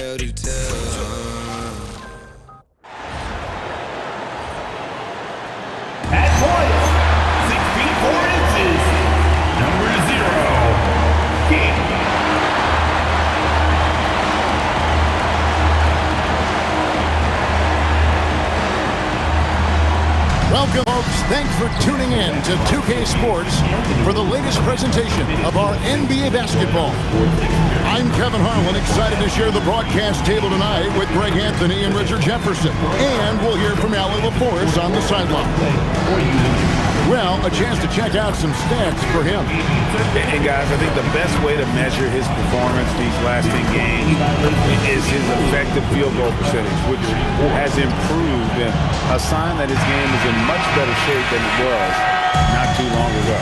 tell details. At point, 6 feet 4 inches, number 0, King. Welcome, folks. Thanks for tuning in to 2K Sports for the latest presentation of our NBA basketball. I'm Kevin Harlan, excited to share the broadcast table tonight with Greg Anthony and Richard Jefferson. And we'll hear from Allie LaForce on the sideline. Well, a chance to check out some stats for him. And guys, I think the best way to measure his performance these last 10 games is his effective field goal percentage, which has improved, and a sign that his game is in much better shape than it was not too long ago.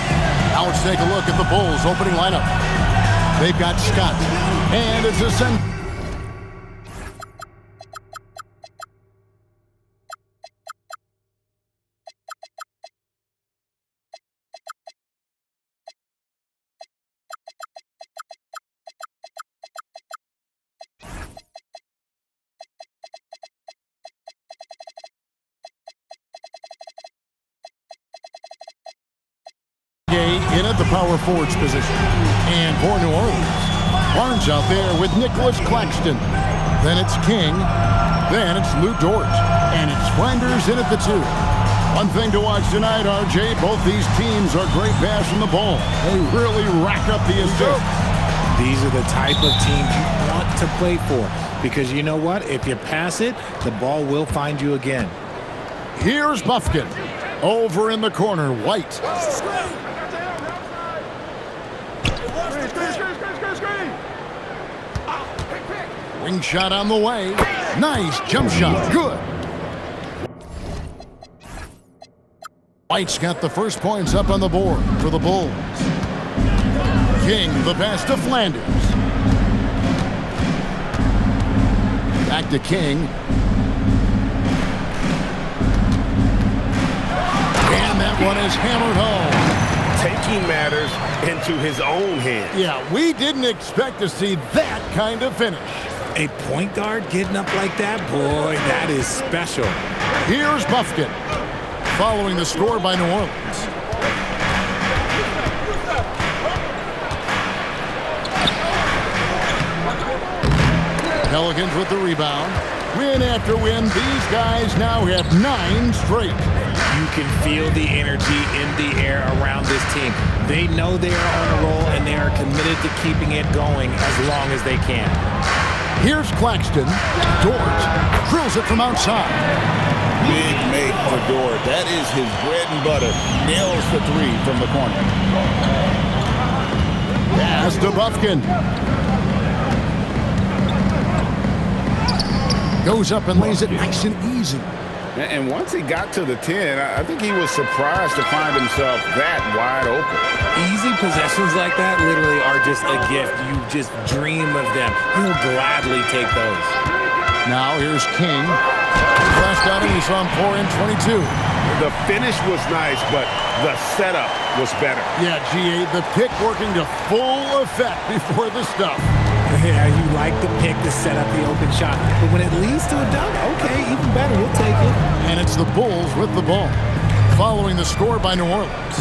Now let's take a look at the Bulls' opening lineup. They've got Scott, and it's a in at the power forwards position. And for New Orleans, Barnes out there with Nicholas Claxton. Then it's King. Then it's Lou Dort. And it's Flanders in at the 2. One thing to watch tonight, RJ, both these teams are great passing the ball. They really rack up the assists. These are the type of teams you want to play for, because you know what? If you pass it, the ball will find you again. Here's Buffkin. Over in the corner, White. Wing shot on the way. Nice jump shot. Good. White's got the first points up on the board for the Bulls. King, the pass to Flanders. Back to King. And that one is hammered home. Taking matters into his own hands. Yeah, we didn't expect to see that kind of finish. A point guard getting up like that, boy, that is special. Here's Buffkin, following the score by New Orleans. Pelicans with the rebound. Win after win, these guys now have 9 straight. You can feel the energy in the air around this team. They know they are on a roll, and they are committed to keeping it going as long as they can. Here's Claxton. Dort drills it from outside. Big make for Dort. That is his bread and butter. Nails the 3 from the corner. Pass to Buffkin. Goes up and lays it nice and easy. And once he got to the 10, I think he was surprised to find himself that wide open. Easy possessions like that literally are just a gift. You just dream of them. He'll gladly take those. Now here's King. Last outing he saw him pour in 22. The finish was nice, but the setup was better. Yeah, GA, the pick working to full effect before the stuff. Yeah, you like the pick to set up the open shot. But when it leads to a dunk, okay, even better, you'll take it. And it's the Bulls with the ball, following the score by New Orleans.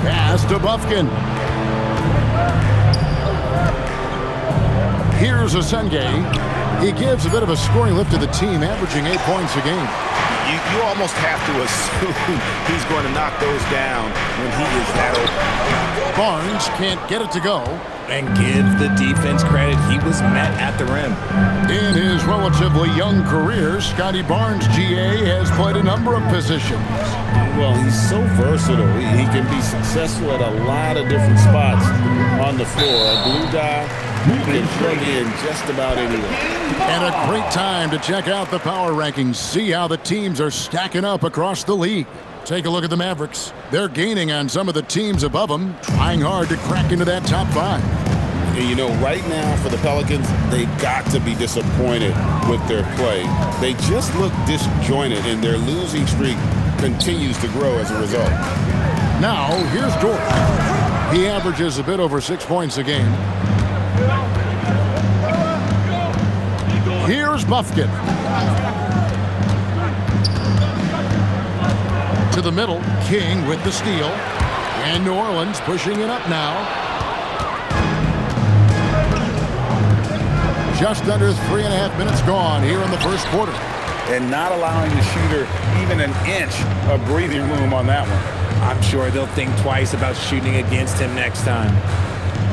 Pass to Buffkin. Here's Asenge. He gives a bit of a scoring lift to the team, averaging 8 points a game. You almost have to assume he's going to knock those down when he is that open. Barnes can't get it to go. And give the defense credit. He was met at the rim. In his relatively young career, Scotty Barnes, GA, has played a number of positions. Well, he's so versatile. He can be successful at a lot of different spots on the floor. A glue guy who can plug in just about anywhere. And a great time to check out the power rankings. See how the teams are stacking up across the league. Take a look at the Mavericks. They're gaining on some of the teams above them, trying hard to crack into that top 5. And you know, right now for the Pelicans, they've got to be disappointed with their play. They just look disjointed, and their losing streak continues to grow as a result. Now, here's Dort. He averages a bit over 6 points a game. Here's Buffkin. To the middle, King with the steal. And New Orleans pushing it up now. Just under 3.5 minutes gone here in the first quarter. And not allowing the shooter even an inch of breathing room on that one. I'm sure they'll think twice about shooting against him next time.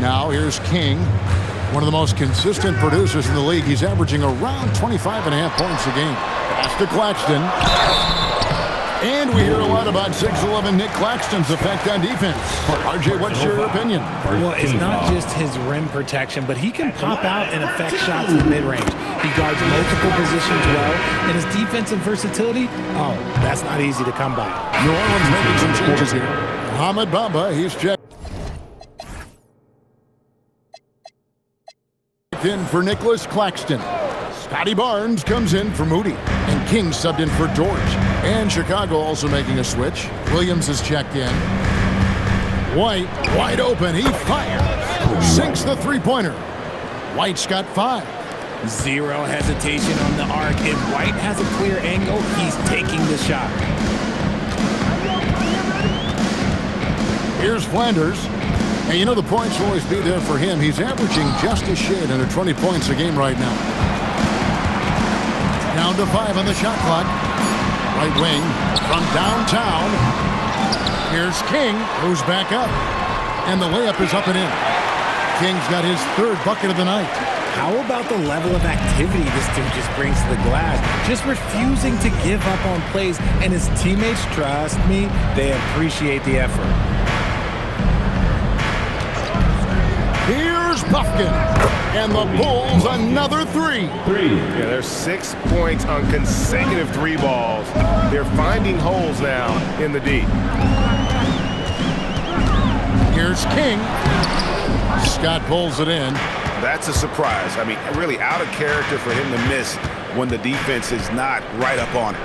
Now here's King, one of the most consistent producers in the league. He's averaging around 25.5 points a game. Pass to Claxton. And we hear a lot about 6'11" Nick Claxton's effect on defense. RJ, what's your opinion? Well, it's not just his rim protection, but he can pop out and affect shots in the mid-range. He guards multiple positions well, and his defensive versatility, that's not easy to come by. New Orleans making some changes here. Mohamed Bamba, he's checked in for Nicholas Claxton. Scotty Barnes comes in for Moody. And King subbed in for George. And Chicago also making a switch. Williams is checked in. White, wide open, he fires. Sinks the three-pointer. White's got 5. Zero hesitation on the arc. If White has a clear angle, he's taking the shot. Here's Flanders. And you know the points will always be there for him. He's averaging just a shade under 20 points a game right now. Down to 5 on the shot clock. Right wing from downtown. Here's King, who's back up. And the layup is up and in. King's got his 3rd bucket of the night. How about the level of activity this team just brings to the glass? Just refusing to give up on plays, and his teammates, trust me, they appreciate the effort. Here's Buffkin, and the Bulls another 3. Yeah, there's 6 points on consecutive 3 balls. They're finding holes now in the D. Here's King. Scott pulls it in. That's a surprise. I mean, really out of character for him to miss when the defense is not right up on it.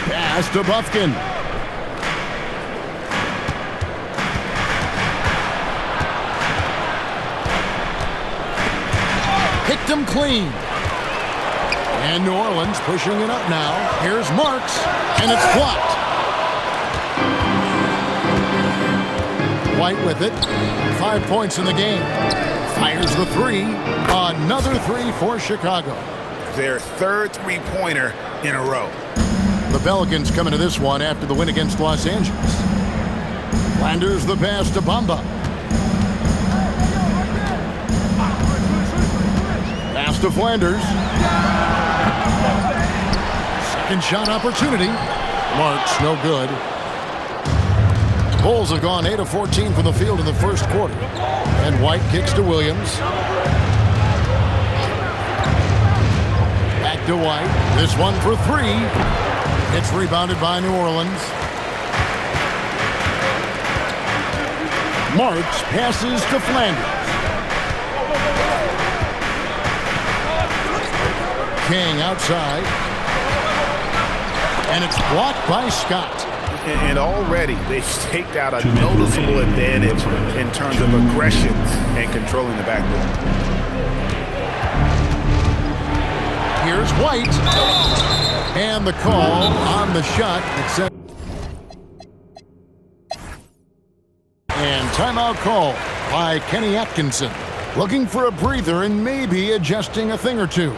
Pass to Buffkin. Picked him clean. And New Orleans pushing it up now. Here's Marks, and it's blocked. White with it. 5 points in the game. Fires the 3. Another 3 for Chicago. Their 3rd three-pointer in a row. The Pelicans coming to this one after the win against Los Angeles. Flanders the pass to Bamba. Pass to Flanders. Second shot opportunity. Marks, no good. Bulls have gone 8 of 14 from the field in the first quarter. And White kicks to Williams. Back to White. This one for 3. It's rebounded by New Orleans. Marks passes to Flanders. King outside. And it's blocked by Scott. And already they've staked out a noticeable advantage in terms of aggression and controlling the backboard. Here's White. And the call on the shot. And timeout call by Kenny Atkinson. Looking for a breather and maybe adjusting a thing or two.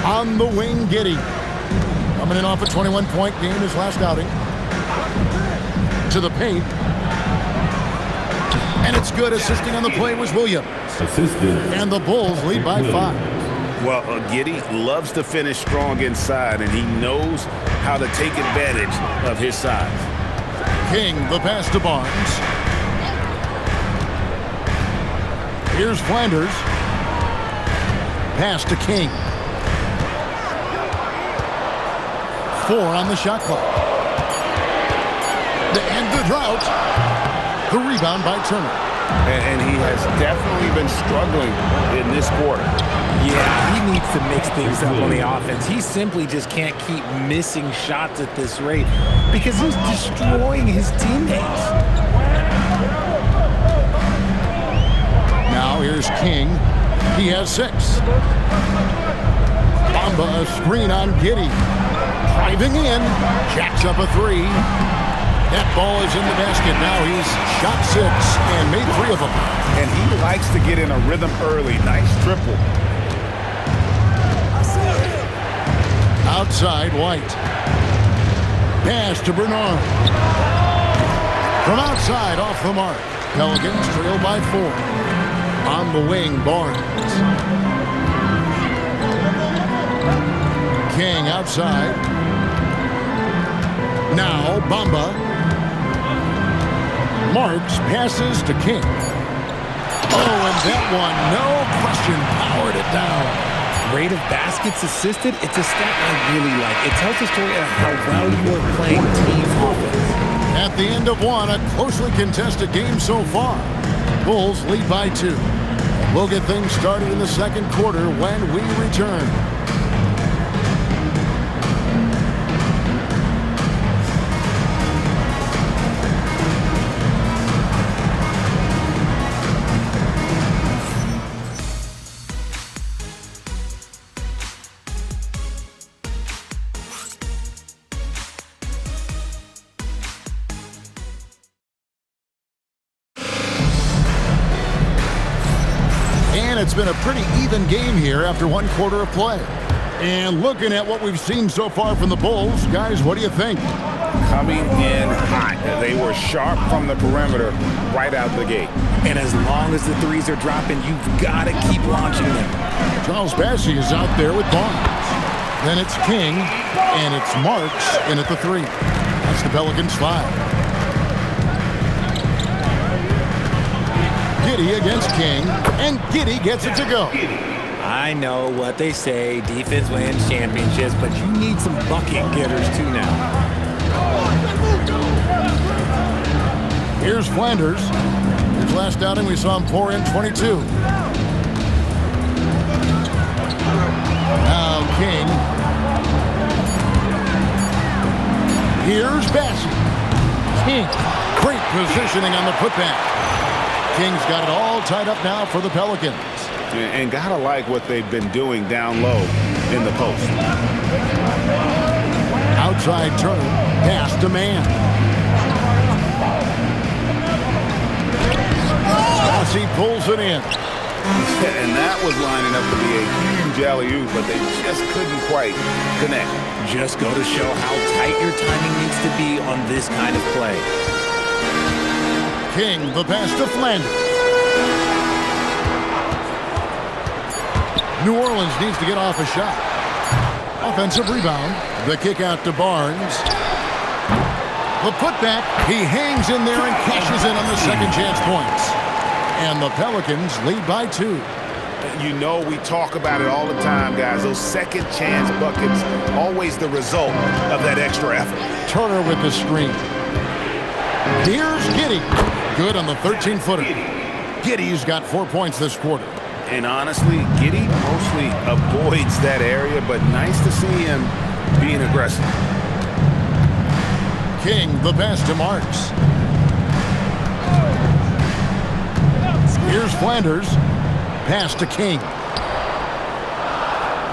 On the wing, Giddey. Coming in off a 21-point game his last outing. To the paint. And it's good. Assisting on the play was Williams. And the Bulls lead by 5. Well, Giddey loves to finish strong inside, and he knows how to take advantage of his size. King, the pass to Barnes. Here's Flanders. Pass to King. 4 on the shot clock. To end the drought. The rebound by Turner. And he has definitely been struggling in this quarter. Yeah, he needs to mix things up on the offense. He simply just can't keep missing shots at this rate because he's destroying his teammates. King. He has 6. Bamba a screen on Giddey. Driving in. Jacks up a 3. That ball is in the basket. Now he's shot 6 and made 3 of them. And he likes to get in a rhythm early. Nice triple. Outside, White. Pass to Bernard. From outside, off the mark. Pelicans trail by 4. On the wing, Barnes. King outside. Now, Bamba. Marks passes to King. Oh, and that one, no question, powered it down. Rate of baskets assisted, it's a stat I really like. It tells the story of how well you are playing team offense. At the end of one, a closely contested game so far. Bulls lead by 2. We'll get things started in the second quarter when we return. And it's been a pretty even game here after 1 quarter of play. And looking at what we've seen so far from the Bulls, guys, what do you think? Coming in hot. They were sharp from the perimeter right out the gate. And as long as the threes are dropping, you've got to keep launching them. Charles Bassey is out there with Barnes. Then it's King, and it's Marks in at the 3. That's the Pelicans 5. Giddey against King, and Giddey gets it to go. I know what they say, defense wins championships, but you need some bucket getters too now. Here's Flanders. His last outing, we saw him pour in 22. Now King. Here's Bassey. King. Great positioning on the putback. King's got it all tied up now for the Pelicans. And gotta like what they've been doing down low in the post. Outside Turner. Pass to Man. Bassey pulls it in. And that was lining up to be a huge alley-oop, but they just couldn't quite connect. Just go to show how tight your timing needs to be on this kind of play. King, the pass to Flanders. New Orleans needs to get off a shot. Offensive rebound. The kick out to Barnes. The putback. He hangs in there and cashes in on the second chance points. And the Pelicans lead by 2. You know we talk about it all the time, guys. Those second chance buckets, always the result of that extra effort. Turner with the screen. Here's Giddey. Good on the 13-footer. Giddey's got 4 points this quarter. And honestly, Giddey mostly avoids that area, but nice to see him being aggressive. King, the pass to Marks. Here's Flanders. Pass to King.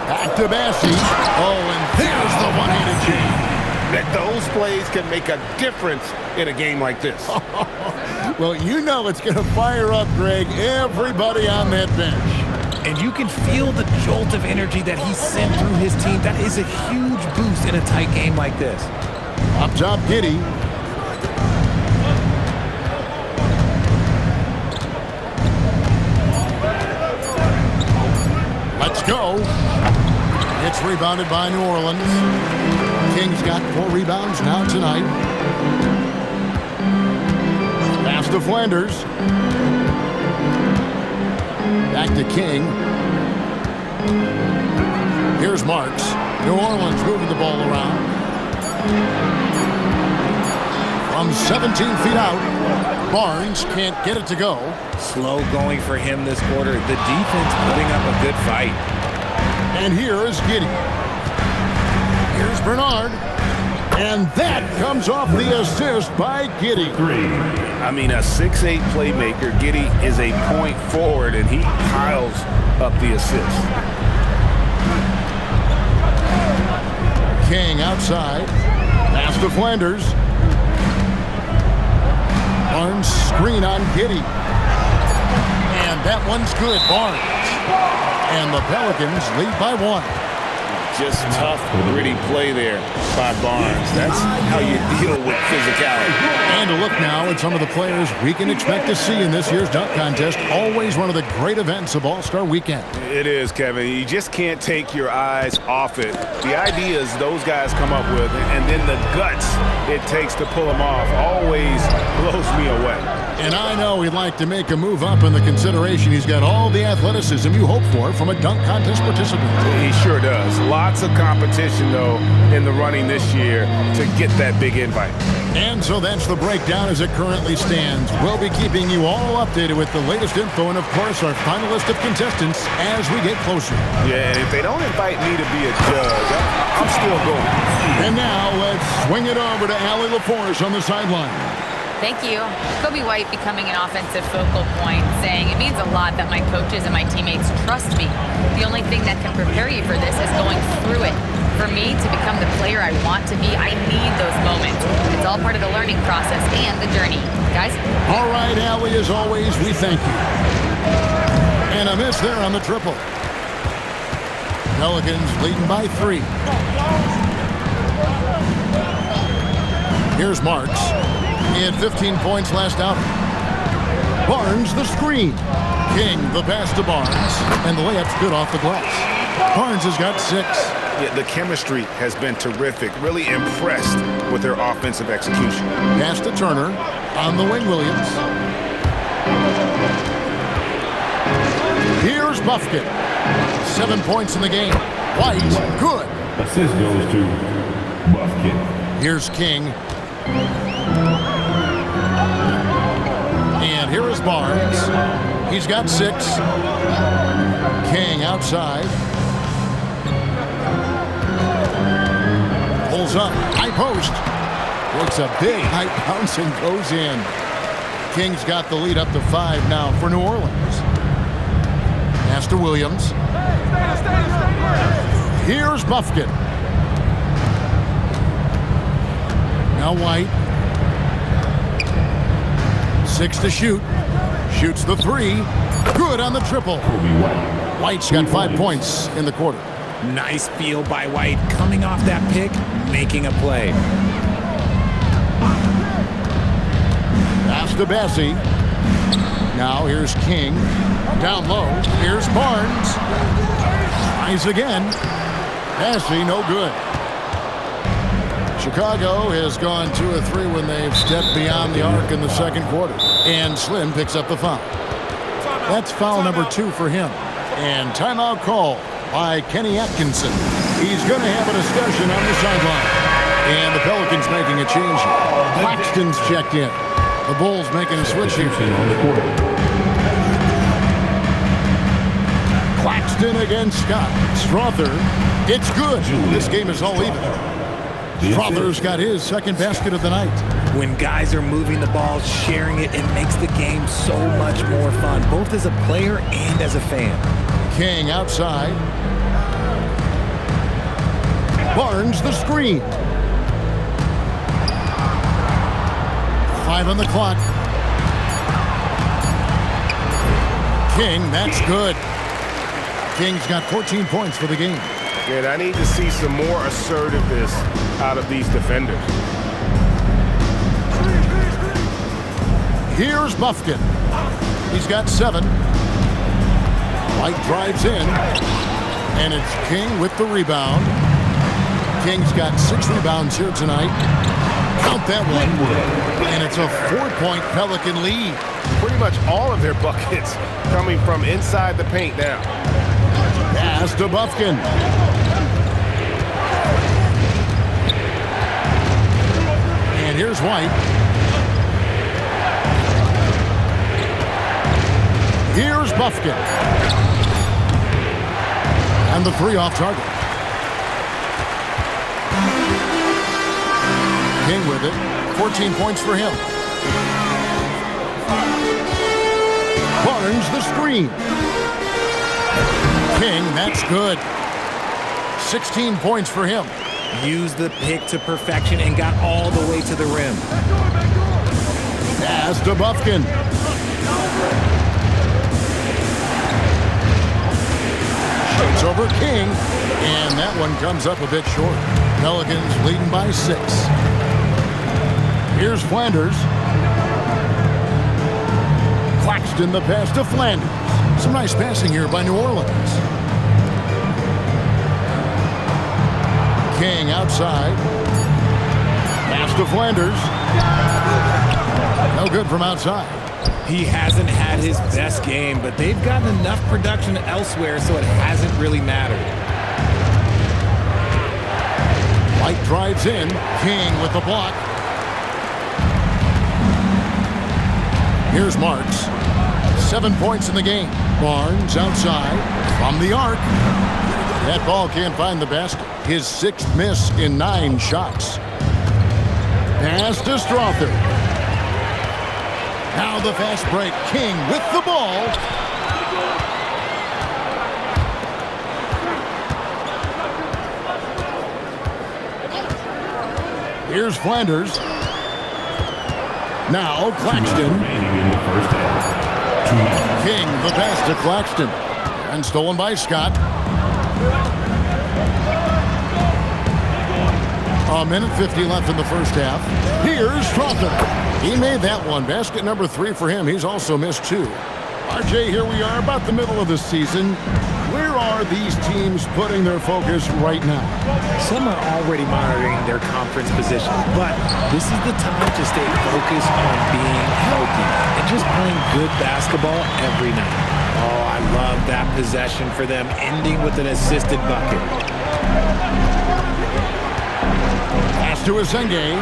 Back to Bassey. Oh, and there's the one-handed jam. That those plays can make a difference in a game like this. Well, you know it's going to fire up, Greg, everybody on that bench. And you can feel the jolt of energy that he sent through his team. That is a huge boost in a tight game like this. Up top, Giddey. Let's go. It's rebounded by New Orleans. King's got 4 rebounds now tonight. Pass to Flanders. Back to King. Here's Marks. New Orleans moving the ball around. From 17 feet out, Barnes can't get it to go. Slow going for him this quarter. The defense putting up a good fight. And here is Giddey. Here's Bernard. And that comes off the assist by Giddey. I mean, a 6'8 playmaker. Giddey is a point forward, and he piles up the assist. King outside. Pass to Flanders. Barnes screen on Giddey. And that one's good. Barnes. And the Pelicans lead by 1. Just tough, gritty play there by Barnes. That's how you deal with physicality. And a look now at some of the players we can expect to see in this year's dunk contest. Always one of the great events of All-Star Weekend. It is, Kevin. You just can't take your eyes off it. The ideas those guys come up with, and then the guts it takes to pull them off, always blows me away. And I know he'd like to make a move up in the consideration. He's got all the athleticism you hope for from a dunk contest participant. He sure does. Lots of competition, though, in the running this year to get that big invite. And so that's the breakdown as it currently stands. We'll be keeping you all updated with the latest info and, of course, our final list of contestants as we get closer. Yeah, and if they don't invite me to be a judge, I'm still going. And now let's swing it over to Allie LaForce on the sideline. Thank you. Kobe White becoming an offensive focal point, saying it means a lot that my coaches and my teammates trust me. The only thing that can prepare you for this is going through it. For me to become the player I want to be, I need those moments. It's all part of the learning process and the journey. Guys? All right, Allie, as always, we thank you. And a miss there on the triple. Pelicans leading by 3. Here's Marks. He had 15 points last outing. Barnes the screen. King the pass to Barnes. And the layup's good off the glass. Barnes has got 6. Yeah, the chemistry has been terrific. Really impressed with their offensive execution. Pass to Turner. On the wing, Williams. Here's Buffkin. 7 points in the game. White, good. Assist goes to Buffkin. Here's King. And here is Barnes. He's got 6. King outside. Pulls up. High post. Looks a big high bounce and goes in. King's got the lead up to 5 now for New Orleans. Pass to Williams. Here's Buffkin. Now White. 6 to shoot. Shoots the 3. Good on the triple. White's got 5 points in the quarter. Nice feel by White coming off that pick, making a play. Pass to Bessie. Now here's King. Down low. Here's Barnes. Tries again. Bessie, no good. Chicago has gone 2 of 3 when they've stepped beyond the arc in the second quarter. And Slim picks up the foul. That's foul number 2 for him. And timeout call by Kenny Atkinson. He's going to have a discussion on the sideline. And the Pelicans making a change here. Claxton's checked in. The Bulls making a switch here. Claxton against Scott. Strother. It's good. This game is all even. Strother's got his second basket of the night. When guys are moving the ball, sharing it, it makes the game so much more fun, both as a player and as a fan. King outside. Barnes the screen. 5 on the clock. King, that's good. King's got 14 points for the game. And I need to see some more assertiveness out of these defenders. Here's Buffkin. He's got 7. White drives in. And it's King with the rebound. King's got 6 rebounds here tonight. Count that one. And it's a 4-point Pelican lead. Pretty much all of their buckets coming from inside the paint now. Pass to Buffkin. And here's White. Here's Buffkin. And the 3 off target. King with it. 14 points for him. Barnes the screen. King, that's good. 16 points for him. Used the pick to perfection and got all the way to the rim. Pass to Buffkin. Shoots over King, and that one comes up a bit short. Pelicans leading by 6. Here's Flanders. Claxton the pass to Flanders. Some nice passing here by New Orleans. King outside. Pass to Flanders. No good from outside. He hasn't had his best game, but they've gotten enough production elsewhere, so it hasn't really mattered. White drives in. King with the block. Here's Marks. 7 points in the game. Barnes outside from the arc. That ball can't find the basket. His 6th miss in 9 shots. Pass to Strother. Now the fast break. King with the ball. Here's Flanders. Now Claxton. King the pass to Claxton. And stolen by Scott. A minute 50 left in the first half. Here's Strother. He made that one. Basket number 3 for him. He's also missed 2. RJ, here we are about the middle of the season. Where are these teams putting their focus right now? Some are already monitoring their conference position, but this is the time to stay focused on being healthy and just playing good basketball every night. Oh, I love that possession for them, ending with an assisted bucket. Pass to Asenge.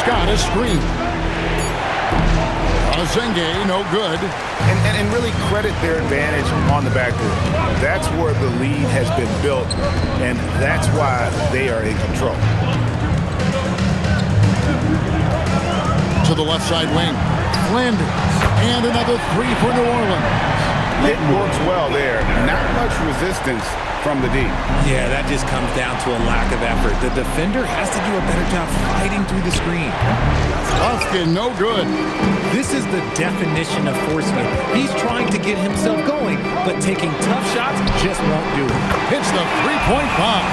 Scott a screen. Asenge, no good. And really credit their advantage on the backboard. That's where the lead has been built, and that's why they are in control. To the left side wing. Flanders. And another 3 for New Orleans. It works well there. Not much resistance from the deep. Yeah, that just comes down to a lack of effort. The defender has to do a better job fighting through the screen. Buffkin, no good. This is the definition of forcing it. He's trying to get himself going, but taking tough shots just won't do it. Hits the three-point bomb.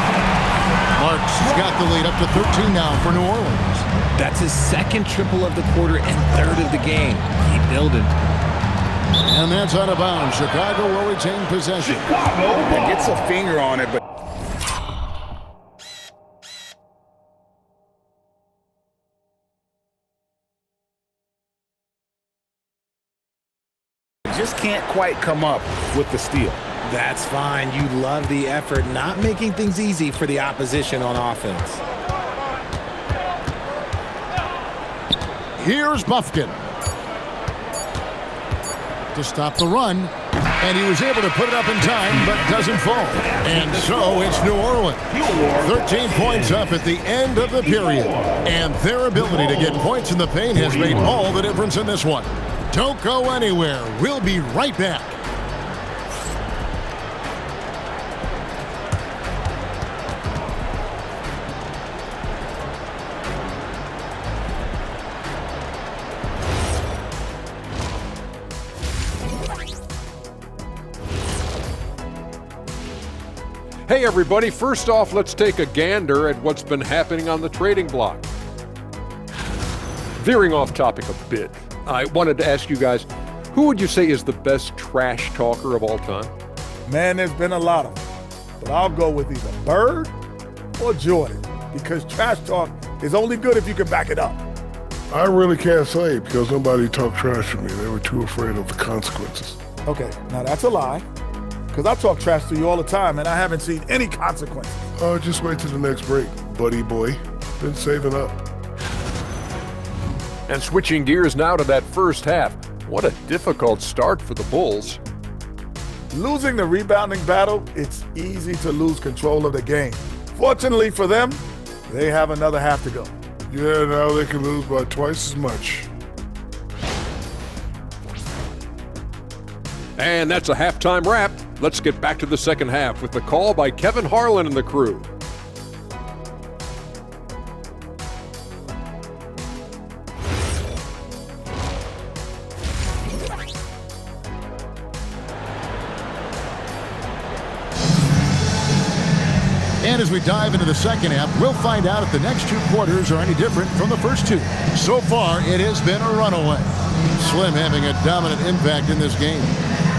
Marks has got the lead up to 13 now for New Orleans. That's his 2nd triple of the quarter and 3rd of the game. Keep building. And that's out of bounds. Chicago will retain possession. It gets a finger on it, but just can't quite come up with the steal. That's fine. You love the effort, not making things easy for the opposition on offense. Here's Buffkin to stop the run, and he was able to put it up in time, but doesn't fall. And so it's New Orleans. 13 points up at the end of the period, and their ability to get points in the paint has made all the difference in this one. Don't go anywhere. We'll be right back. Hey everybody, first off, let's take a gander at what's been happening on the trading block. Veering off topic a bit, I wanted to ask you guys, who would you say is the best trash talker of all time? Man, there's been a lot of them, but I'll go with either Bird or Jordan, because trash talk is only good if you can back it up. I really can't say because nobody talked trash to me. They were too afraid of the consequences. Okay, now that's a lie, because I talk trash to you all the time, and I haven't seen any consequences. Oh, just wait till the next break, buddy boy. Been saving up. And switching gears now to that first half, what a difficult start for the Bulls. Losing the rebounding battle, it's easy to lose control of the game. Fortunately for them, they have another half to go. Yeah, now they can lose by twice as much. And that's a halftime wrap. Let's get back to the second half with the call by Kevin Harlan and the crew. And as we dive into the second half, we'll find out if the next two quarters are any different from the first two. So far, it has been a runaway. Slim having a dominant impact in this game.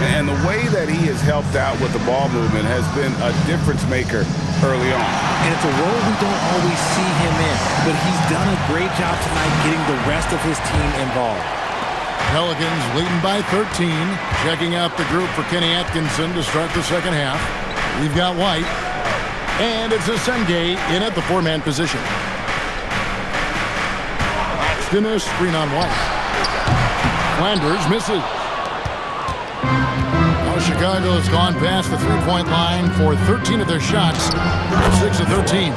And the way that he has helped out with the ball movement has been a difference maker early on. And it's a role we don't always see him in, but he's done a great job tonight getting the rest of his team involved. Pelicans leading by 13. Checking out the group for Kenny Atkinson to start the second half. We've got White. And it's a Senge in at the four-man position. Axton is screen on White. Flanders misses. Now Chicago has gone past the three-point line for 13 of their shots. 6 of 13.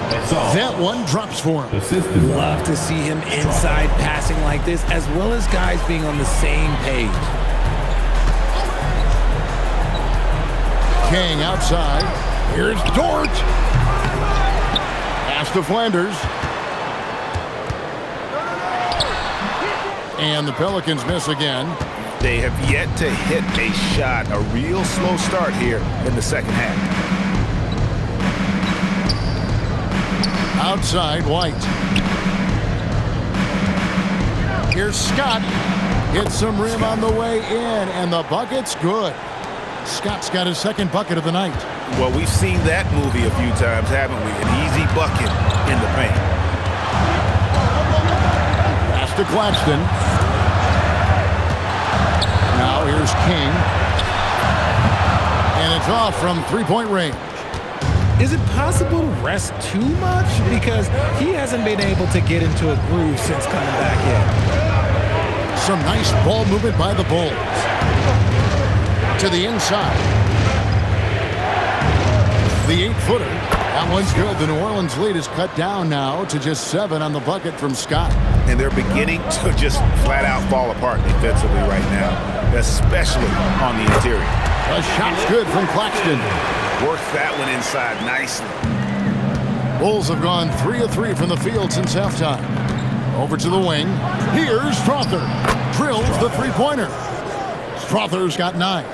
That one drops for him. Love to see him inside passing like this, as well as guys being on the same page. King outside. Here's Dort. Pass to Flanders. And the Pelicans miss again. They have yet to hit a shot, a real slow start here in the second half. Outside, White. Here's Scott. Hits some rim on the way in, and the bucket's good. Scott's got his second bucket of the night. Well, we've seen that movie a few times, haven't we? An easy bucket in the paint. Pass to Claxton. Now here's King. And it's off from three-point range. Is it possible to rest too much? Because he hasn't been able to get into a groove since coming back in. Some nice ball movement by the Bulls. To the inside. The 8-footer. That one's good. The New Orleans lead is cut down now to just 7 on the bucket from Scott. And they're beginning to just flat out fall apart defensively right now, especially on the interior. The shot's good from Claxton. Works that one inside nicely. Bulls have gone 3 of 3 from the field since halftime. Over to the wing. Here's Strother. Drills the three-pointer. Strother's got 9.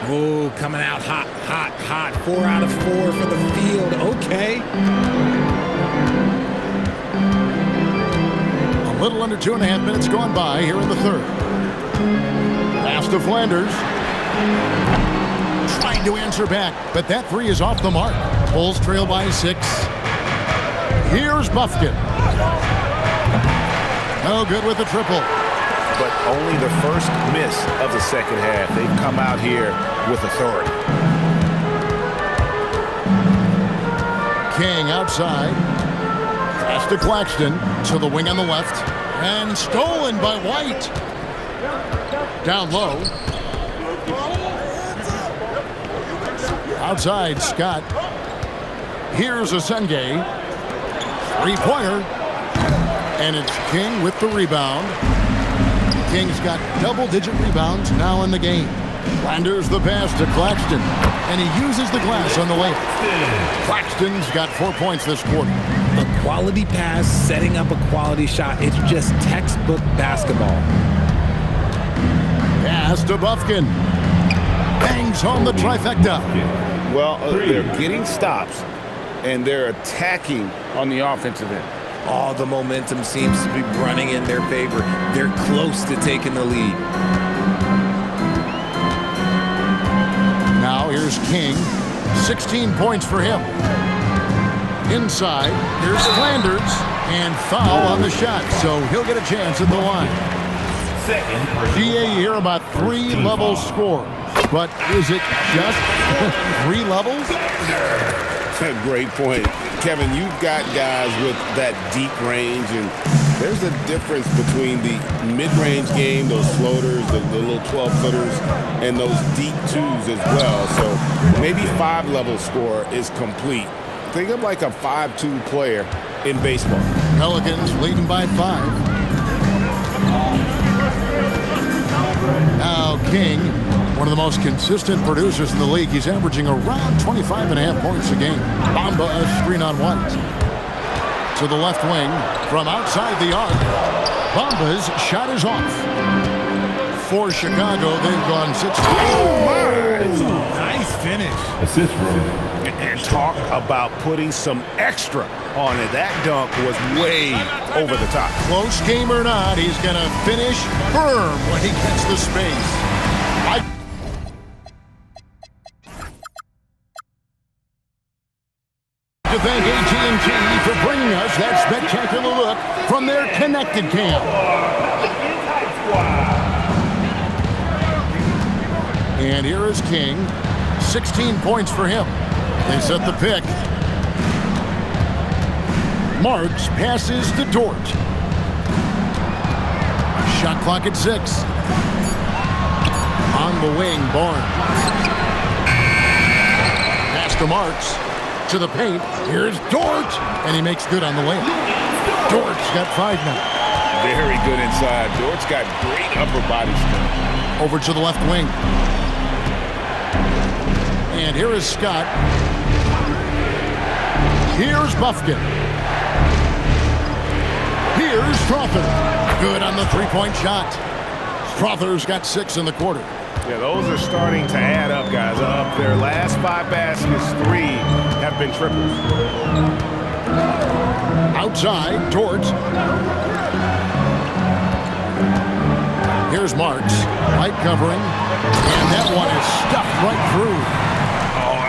Oh, coming out hot, hot, hot. 4 out of 4 for the field. Okay. A little under 2.5 minutes gone by here in the third. Pass to Flanders. Trying to answer back, but that 3 is off the mark. Bulls trail by 6. Here's Buffkin. No good with the triple. But only the first miss of the second half. They've come out here with authority. King outside. Pass to Claxton to the wing on the left. And stolen by White. Down low. Outside, Scott. Here's a Senge. Three-pointer. And it's King with the rebound. King's got double-digit rebounds now in the game. Flanders the pass to Claxton, and he uses the glass on the layup. Claxton's got 4 points this quarter. A quality pass, setting up a quality shot. It's just textbook basketball. Pass to Buffkin. Bangs home the trifecta. Well, they're getting stops, and they're attacking on the offensive end. All the momentum seems to be running in their favor. They're close to taking the lead. Now here's King. 16 points for him. Inside, here's Flanders. And foul on the shot, so he'll get a chance at the line. GA, you hear about 3 level scores. But is it just 3 levels? Great point. Kevin, you've got guys with that deep range and There's a difference between the mid-range game, those floaters, the little 12-footers, and those deep twos as well. So maybe 5-level score is complete. Think of like a 5-2 player in baseball. Pelicans leading by 5. Now King, one of the most consistent producers in the league. He's averaging around 25.5 points a game. Bamba a screen on White. To the left wing from outside the arc. Bamba's shot is off. For Chicago, they've gone 6. Oh, my! Nice finish. Assist rate. And talk about putting some extra on it. That dunk was way over the top. Close game or not, he's going to finish firm when he gets the space. To thank AT&T for bringing us that spectacular look from their connected cam. And here is King. 16 points for him. They set the pick. Marks passes to Dort. Shot clock at 6. On the wing, Barnes. Pass to Marks. To the paint. Here's Dort. And he makes good on the layup. Dort's got 5 now. Very good inside. Dort's got great upper body strength. Over to the left wing. And here is Scott. Here's Buffkin. Here's Strother. Good on the three-point shot. Strother's got 6 in the quarter. Yeah, those are starting to add up, guys. Up their last 5 baskets, 3 have been triples. Outside, Dort. Here's Marks. Light covering. And that one is stuffed right through.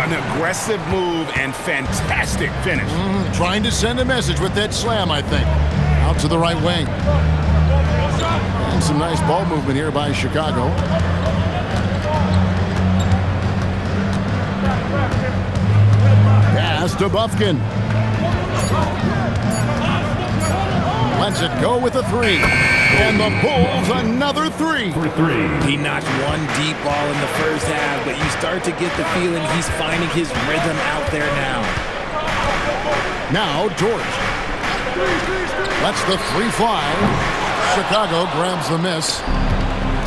An aggressive move and fantastic finish. Trying to send a message with that slam, I think. Out to the right wing. And some nice ball movement here by Chicago. Pass to Buffkin. Lets it go with a 3. And the Bulls another 3. For 3. He notched one deep ball in the first half, but you start to get the feeling he's finding his rhythm out there now. Now George. Lets the 3 fly. Chicago grabs the miss.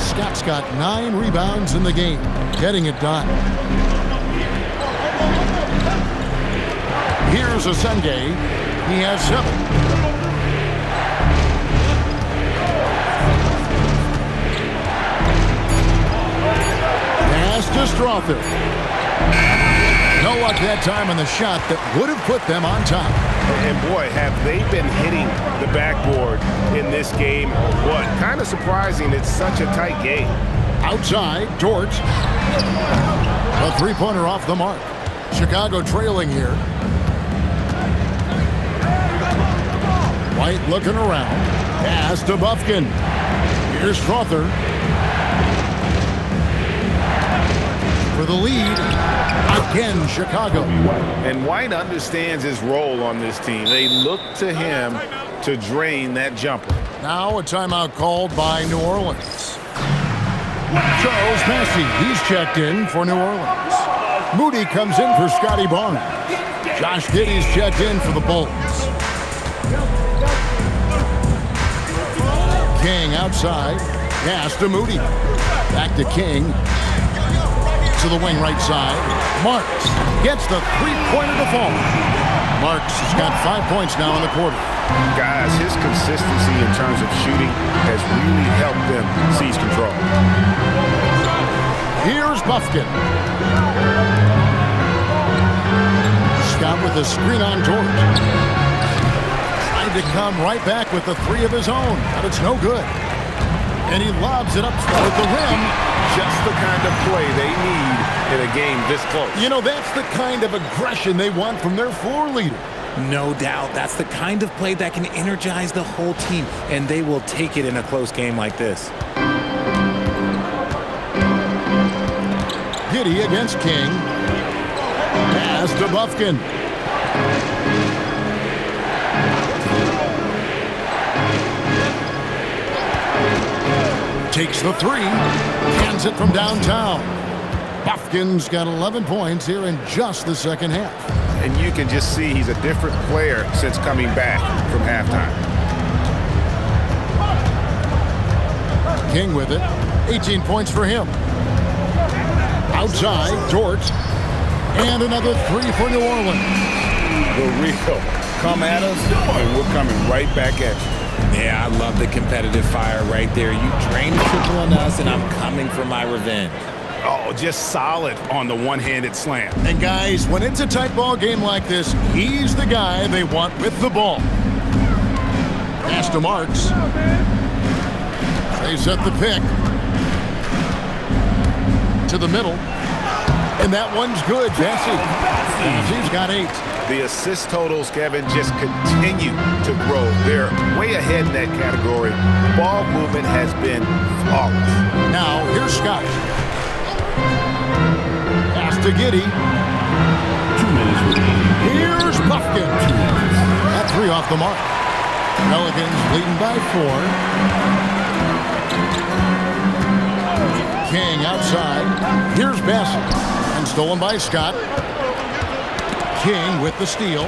Scott's got 9 rebounds in the game, getting it done. Here's Asenge. He has 7. To Strother. No luck that time on the shot that would have put them on top. And boy, have they been hitting the backboard in this game. What? Kind of surprising. It's such a tight game. Outside, Dort. A 3-pointer off the mark. Chicago trailing here. White looking around. Pass to Buffkin. Here's Strother. For the lead, again, Chicago. And White understands his role on this team. They look to him to drain that jumper. Now a timeout called by New Orleans. Charles Massey, he's checked in for New Orleans. Moody comes in for Scotty Barnes. Josh Giddey's checked in for the Bulls. King outside, pass to Moody. Back to King. To the wing right side. Marks gets the 3-pointer to fall. Marks has got 5 points now in the quarter. Guys, his consistency in terms of shooting has really helped them seize control. Here's Buffkin. Scott with a screen on George. Trying to come right back with the 3 of his own, but it's no good. And he lobs it up toward the rim. Just the kind of play they need in a game this close. You know, that's the kind of aggression they want from their floor leader. No doubt. That's the kind of play that can energize the whole team, and they will take it in a close game like this. Giddey against King. Pass to Buffkin. takes the three, hands it from downtown. Buffkin's got 11 points here in just the second half. And you can just see he's a different player since coming back from halftime. King with it. 18 points for him. Outside, Dort. And another three for New Orleans. The real come at us, and we're coming right back at you. Yeah, I love the competitive fire right there. You drain the triple on us, and I'm coming for my revenge. Oh, just solid on the one-handed slam. And guys, when it's a tight ball game like this, he's the guy they want with the ball. Pass to Marks. They set the pick. To the middle. And that one's good, Jesse. He's got 8. The assist totals, Kevin, just continue to grow. They're way ahead in that category. Ball movement has been flawless. Now, here's Scott. Pass to Giddey. 2 minutes remaining. Here's Buffkin. That 3 off the mark. Pelicans leading by 4. King outside. Here's Bassett. And stolen by Scott. King with the steal.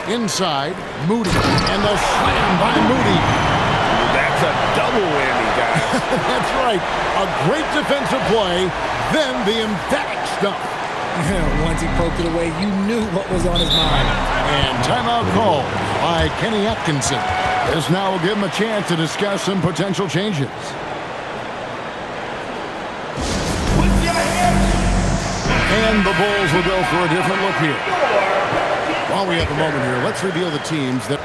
Inside, Moody. And the slam by Moody. That's a double whammy, guys. That's right. A great defensive play, then the emphatic stuff. Once he poked it away, you knew what was on his mind. And timeout call by Kenny Atkinson. This now will give him a chance to discuss some potential changes. And the Bulls will go for a different look here. While we have a moment here, let's reveal the teams that...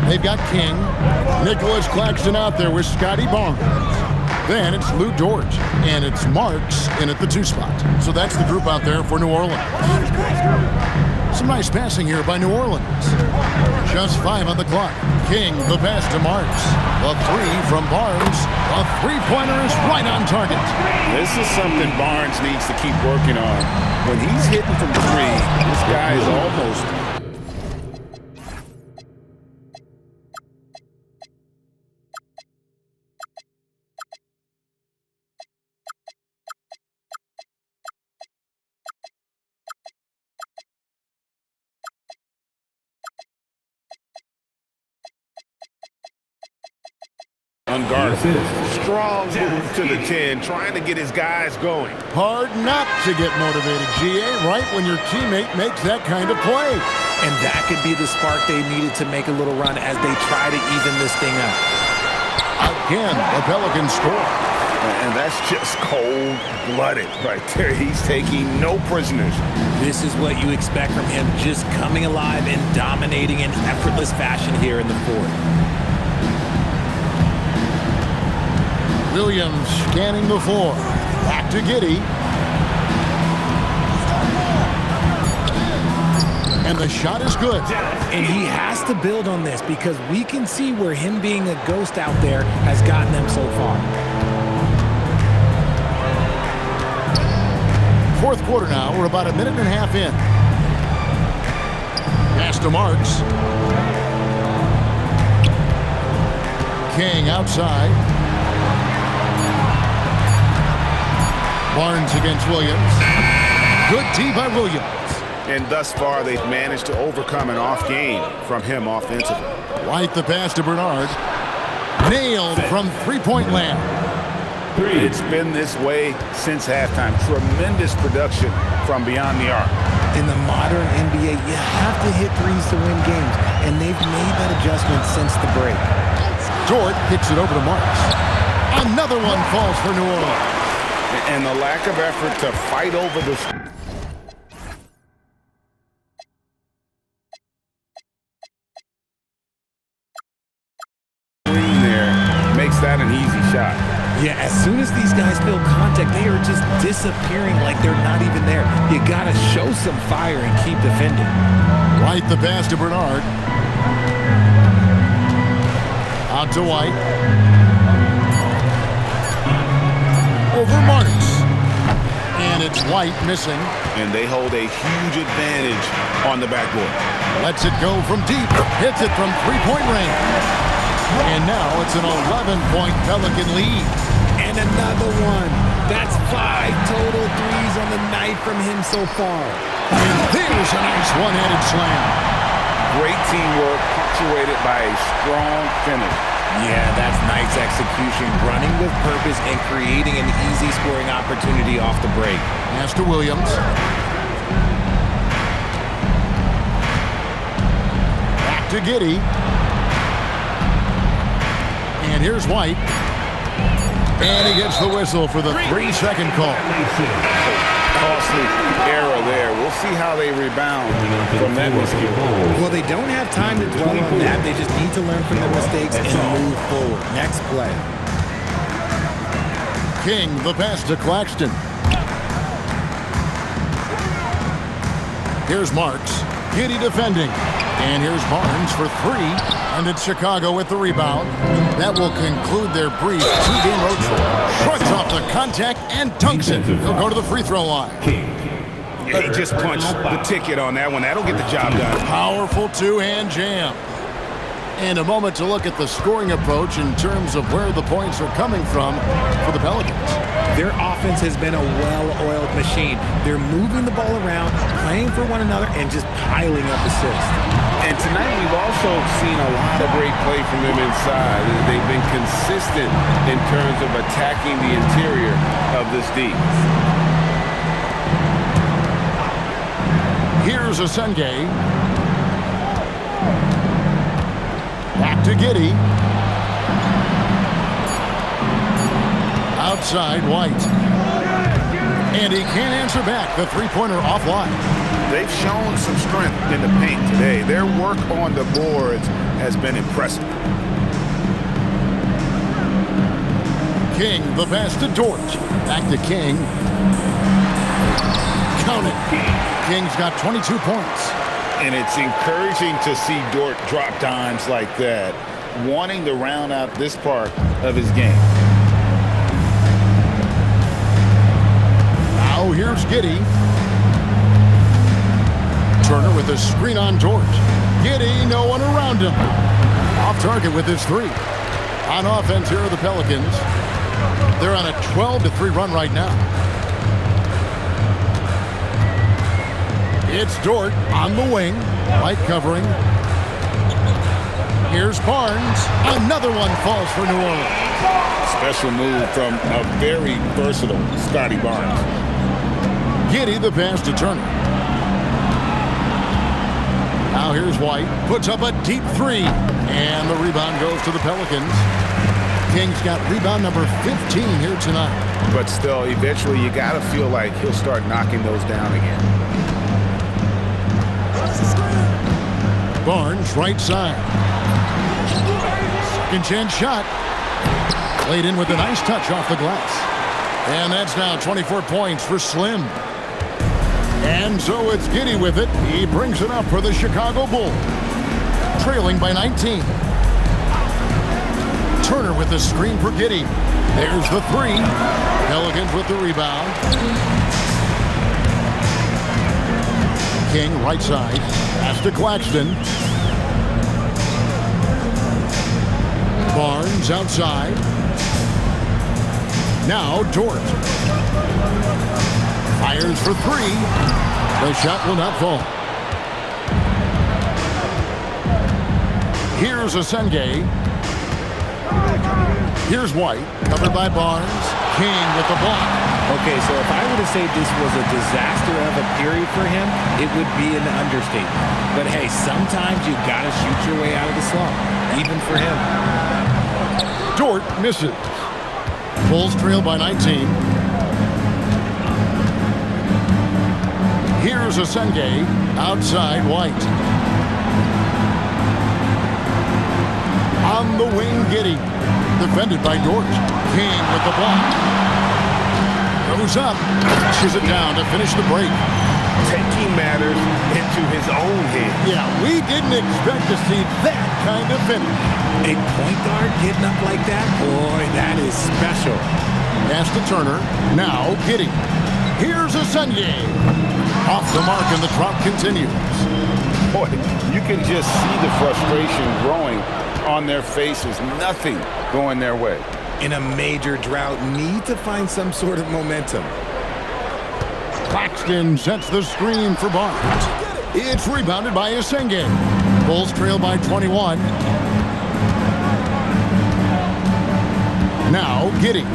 They've got King, Nicholas Claxton out there with Scotty Barnes. Then it's Lou Dort, and it's Marks in at the 2 spot. So that's the group out there for New Orleans. Some nice passing here by New Orleans. Just 5 on the clock. King, the pass to Marks. The 3 from Barnes. A three-pointer is right on target. This is something Barnes needs to keep working on. When he's hitting from 3, this guy is almost... unguarded. Strong move to the 10, trying to get his guys going. Hard not to get motivated, GA, right when your teammate makes that kind of play. And that could be the spark they needed to make a little run as they try to even this thing up. Again, the Pelicans score. And that's just cold-blooded right there. He's taking no prisoners. This is what you expect from him, just coming alive and dominating in effortless fashion here in the 4th. Williams scanning the floor. Back to Giddey. And the shot is good. And he has to build on this because we can see where him being a ghost out there has gotten them so far. 4th quarter now. We're about a minute and a half in. Pass to Marks. King outside. Barnes against Williams. Good D by Williams. And thus far, they've managed to overcome an off game from him offensively. White the pass to Bernard. Nailed from three-point land. It's been this way since halftime. Tremendous production from beyond the arc. In the modern NBA, you have to hit threes to win games, and they've made that adjustment since the break. Dort kicks it over to Marks. Another one falls for New Orleans. And the lack of effort to fight over the screen there makes that an easy shot. Yeah, as soon as these guys feel contact, they are just disappearing like they're not even there. You got to show some fire and keep defending. White the pass to Bernard. Out to White. Over Marks. And it's White missing. And they hold a huge advantage on the backboard. Lets it go from deep. Hits it from three-point range. And now it's an 11-point Pelican lead. And another one. That's 5 total threes on the night from him so far. And there's a nice one-handed slam. Great teamwork punctuated by a strong finish. Yeah, that's nice execution, running with purpose and creating an easy scoring opportunity off the break. Pass to Williams. Back to Giddey. And here's White. And he gets the whistle for the 3-second call. Costly error there. We'll see how they rebound from that mistake. Well, they don't have time to dwell on that. They just need to learn from their mistakes and move forward. Next play. King, the pass to Claxton. Here's Marks. Giddey defending. And here's Barnes for 3. And it's Chicago with the rebound. That will conclude their brief 2-game road trip. Shrugs off the contact and dunks it. He'll go to the free throw line. He just punched the ticket on that one. That'll get the job done. Powerful two-hand jam. And a moment to look at the scoring approach in terms of where the points are coming from for the Pelicans. Their offense has been a well-oiled machine. They're moving the ball around, playing for one another, and just piling up assists. And tonight we've also seen a lot of great play from them inside. They've been consistent in terms of attacking the interior of this D. Here's Asenge. Back to Giddey. Outside White. And he can't answer back. The three-pointer offline. They've shown some strength in the paint today. Their work on the boards has been impressive. King, the pass to Dort. Back to King. Count it. King's got 22 points. And it's encouraging to see Dort drop dimes like that, wanting to round out this part of his game. Now here's Giddey. Turner with a screen on Dort. Giddey, no one around him. Off target with his 3. On offense, here are the Pelicans. They're on a 12-3 run right now. It's Dort on the wing. White covering. Here's Barnes. Another one falls for New Orleans. Special move from a very versatile Scotty Barnes. Giddey, the pass to Turner. Now here's White. Puts up a deep 3. And the rebound goes to the Pelicans. King's got rebound number 15 here tonight. But still, eventually you got to feel like he'll start knocking those down again. Barnes, right side. Second chance shot. Laid in with a nice touch off the glass. And that's now 24 points for Slim. And so it's Giddey with it. He brings it up for the Chicago Bulls. Trailing by 19. Turner with the screen for Giddey. There's the 3. Pelicans with the rebound. King, right side. Pass to Claxton. Barnes outside. Now Dort. Fires for 3. The shot will not fall. Here's Asenge. Here's White. Covered by Barnes. King with the block. Okay, so if I were to say this was a disaster of a period for him, it would be an understatement. But hey, sometimes you gotta shoot your way out of the slump, even for him. Dort misses. Bulls trail by 19. Here's Asenge. Outside White. On the wing, Giddey. Defended by Dort. King with the block. Goes up. Pushes it down to finish the break. Taking matters into his own hands. Yeah, we didn't expect to see that kind of finish. A point guard getting up like that? Boy, that is special. Pass to Turner. Now Giddey. Here's Asenge. Off the mark, and the drought continues. Boy, you can just see the frustration growing on their faces. Nothing going their way. In a major drought, need to find some sort of momentum. Claxton sets the screen for Barnes. It's rebounded by Asenge. Bulls trail by 21. Now Giddey.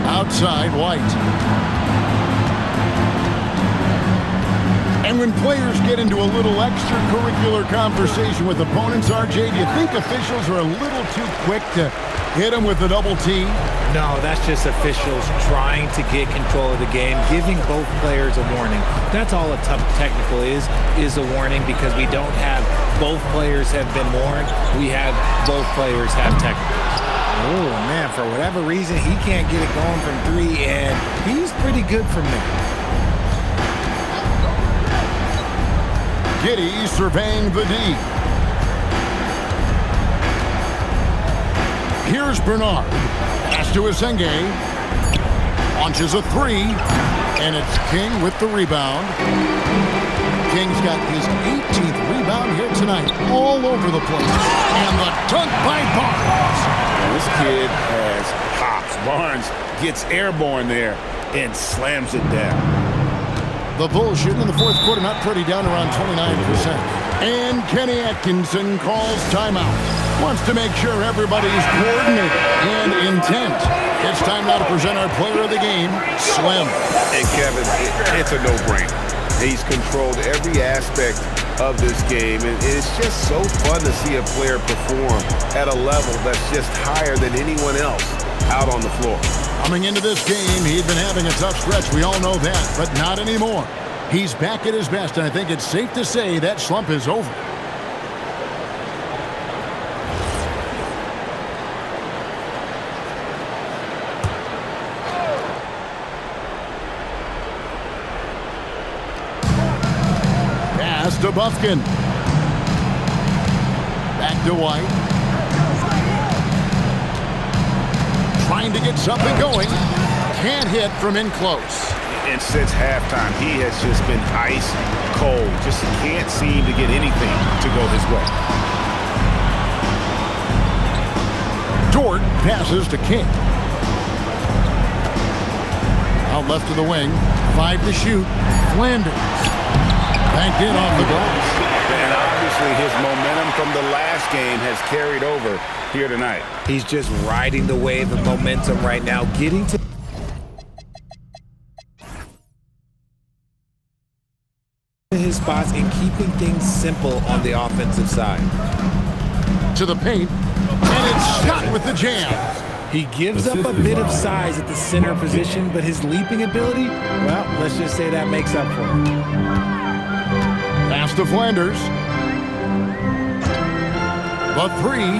Outside White. And when players get into a little extracurricular conversation with opponents, RJ, do you think officials are a little too quick to hit them with a double team? No, that's just officials trying to get control of the game, giving both players a warning. That's all a tough technical is a warning, because we don't have both players have been warned. We have both players have technicals. Oh, man, for whatever reason, he can't get it going from three, and he's pretty good from there. Giddey surveying the D. Here's Bernard. Pass to Asenge. Launches a three. And it's King with the rebound. King's got his 18th rebound here tonight. All over the place. And the dunk by Barnes. This kid has hops. Barnes gets airborne there and slams it down. The Bulls shooting in the fourth quarter, not pretty, down around 29%. And Kenny Atkinson calls timeout. Wants to make sure everybody's coordinated and intent. It's time now to present our player of the game, Slim. And Kevin, it's a no-brainer. He's controlled every aspect of this game, and it's just so fun to see a player perform at a level that's just higher than anyone else out on the floor. Coming into this game, he'd been having a tough stretch. We all know that, but not anymore. He's back at his best, and I think it's safe to say that slump is over. Pass to Bufkin. Back to White. Trying to get something going. Can't hit from in close. And since halftime, he has just been ice cold. Just can't seem to get anything to go his way. Dort passes to King. Out left to the wing. 5 to shoot. Flanders. Banked in off the glass. And obviously his momentum from the last game has carried over here tonight. He's just riding the wave of momentum right now, getting to his spots and keeping things simple on the offensive side. To the paint, and it's shot with the jam. He gives up a bit of size at the center position, but his leaping ability, well, let's just say that makes up for it. Pass to Flanders. The three.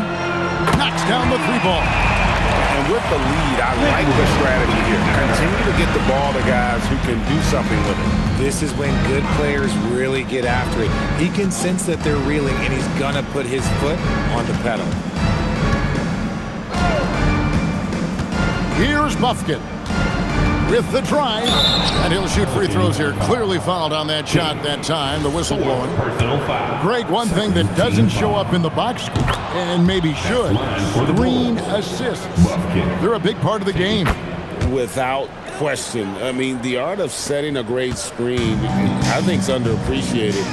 Knocks down the three ball. And with the lead, I like the strategy here. Continue to get the ball to guys who can do something with it. This is when good players really get after it. He can sense that they're reeling, and he's going to put his foot on the pedal. Here's Bufkin with the drive, and he'll shoot free throws here. Clearly fouled on that shot that time, the whistle blowing. Greg, one thing that doesn't show up in the box score, and maybe should, screen assists. They're a big part of the game. Without question. I mean, the art of setting a great screen, I think, is underappreciated.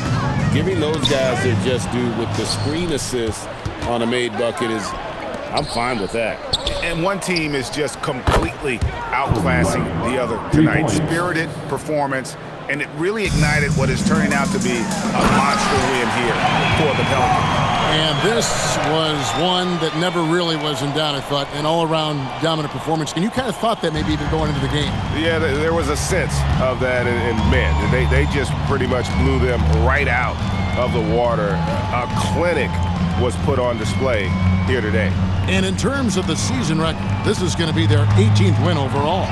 Giving those guys their just due with the screen assist on a made bucket is, I'm fine with that. And one team is just completely outclassing the other tonight. Spirited performance, and it really ignited what is turning out to be a monster win here for the Pelicans. And this was one that never really was in doubt, I thought, an all-around dominant performance. And you kind of thought that maybe even going into the game. Yeah, there was a sense of that, and man, they just pretty much blew them right out of the water. A clinic was put on display here today. And in terms of the season record, this is going to be their 18th win overall.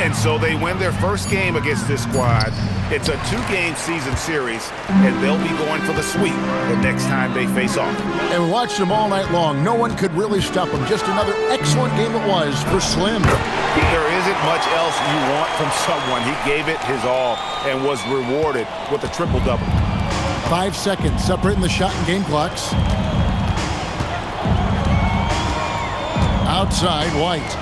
And so they win their first game against this squad. It's a 2-game season series, and they'll be going for the sweep the next time they face off. And watch them all night long. No one could really stop them. Just another excellent game it was for Slim. There isn't much else you want from someone. He gave it his all and was rewarded with a triple-double. 5 seconds separating the shot and game clocks. Outside, White.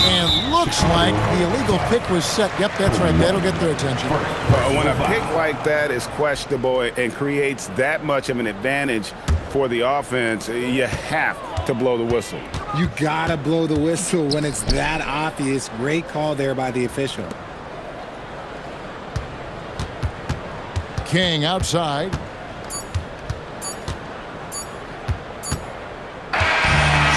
And looks like the illegal pick was set. Yep, that's right. That'll get their attention. When a pick like that is questionable and creates that much of an advantage for the offense, you have to blow the whistle. You gotta blow the whistle when it's that obvious. Great call there by the official. King outside.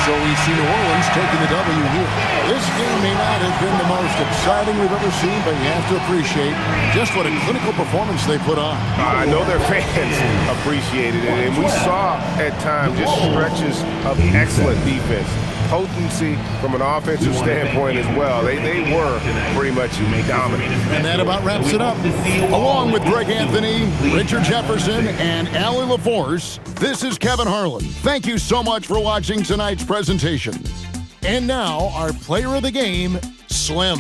So we see New Orleans taking the W here. This game may not have been the most exciting we've ever seen, but you have to appreciate just what a clinical performance they put on. I know their fans appreciated it, and we saw at times just stretches of excellent defense. Potency from an offensive standpoint as well. They were pretty much dominant. And that about wraps it up. Along with Greg Anthony, Richard Jefferson, and Allie LaForce, this is Kevin Harlan. Thank you so much for watching tonight's presentation. And now, our player of the game, Slim.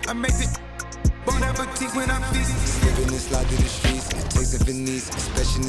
I make it bon appetit when I feast. Living this life to the streets, it takes a Venice, especially